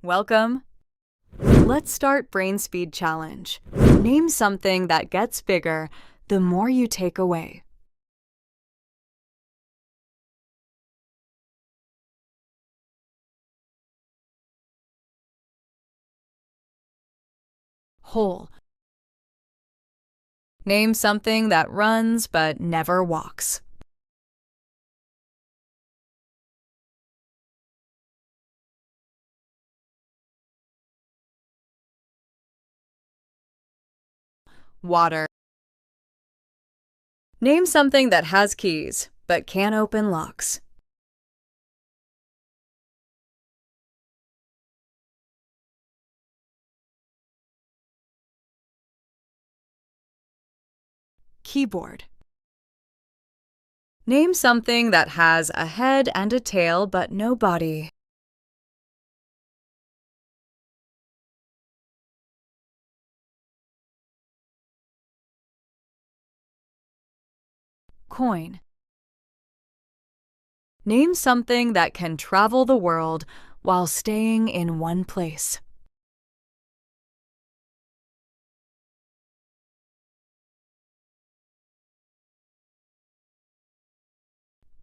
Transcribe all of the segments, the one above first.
Welcome. Let's start Brain Speed Challenge. Name something that gets bigger the more you take away. Hole. Name something that runs but never walks. Water. Name something that has keys but can't open locks. Keyboard. Name something that has a head and a tail but no body. Coin. Name something that can travel the world while staying in one place.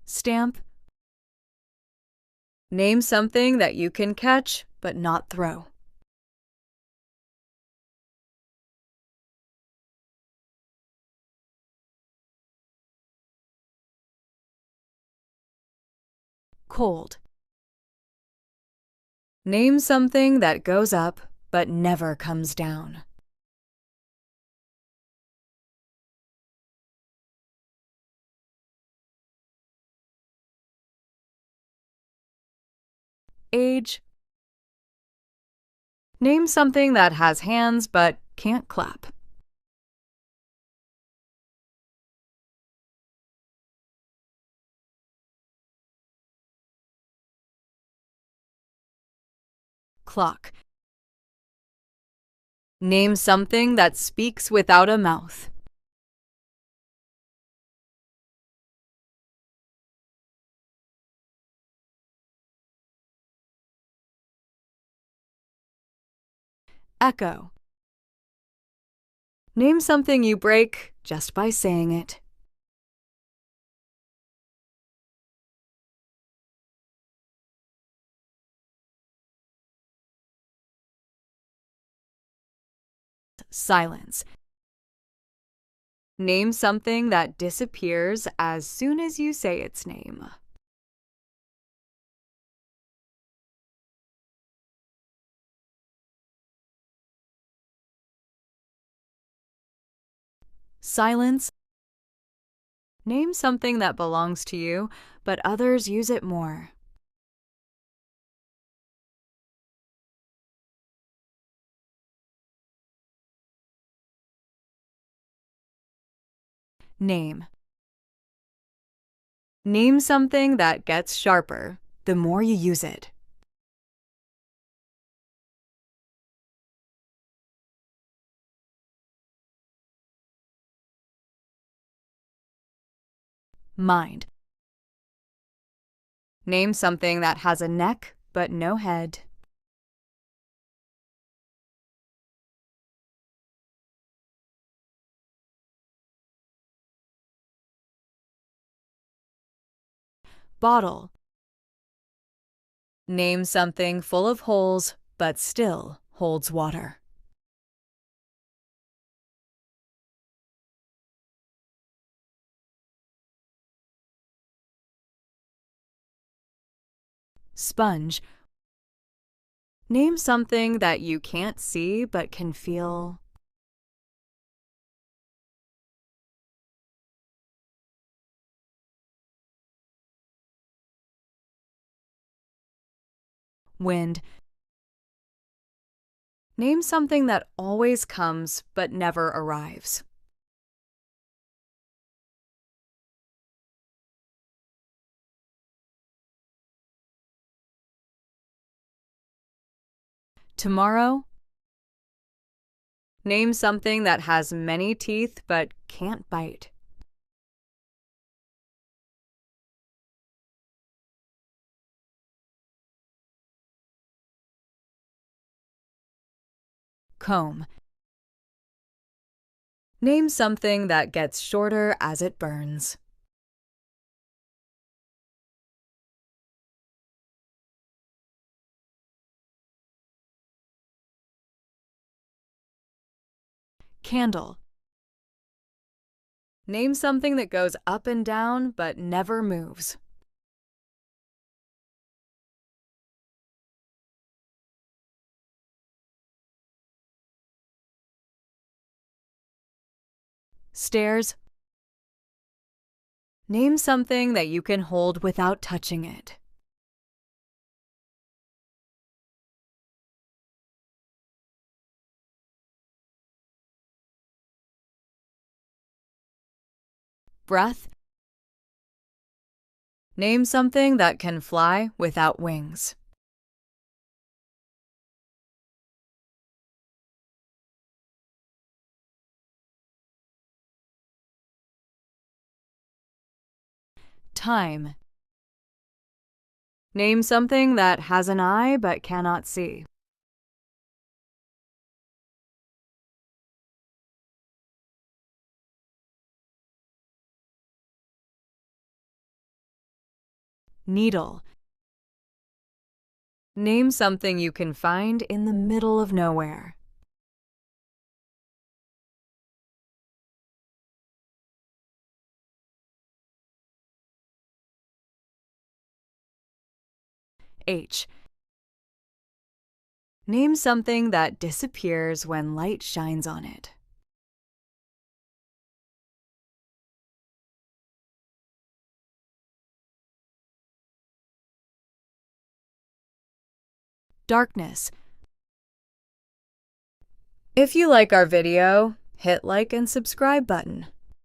Stamp. Name something that you can catch but not throw. Cold. Name something that goes up but never comes down. Age. Name something that has hands but can't clap. Clock. Name something that speaks without a mouth. Echo. Name something you break just by saying it. Silence. Name something that disappears as soon as you say its name. Silence. Name something that belongs to you, but others use it more. Name. Name something that gets sharper the more you use it. Mind. Name something that has a neck but no head. Bottle. Name something full of holes but still holds water. Sponge. Name something that you can't see but can feel. Wind. Name something that always comes but never arrives. Tomorrow. Name something that has many teeth but can't bite. Comb. Name something that gets shorter as it burns. Candle. Name something that goes up and down but never moves. Stairs. Name something that you can hold without touching it. Breath. Name something that can fly without wings. Time. Name something that has an eye but cannot see. Needle. Name something you can find in the middle of nowhere. H. Name something that disappears when light shines on it. Darkness. If you like our video, hit like and subscribe button.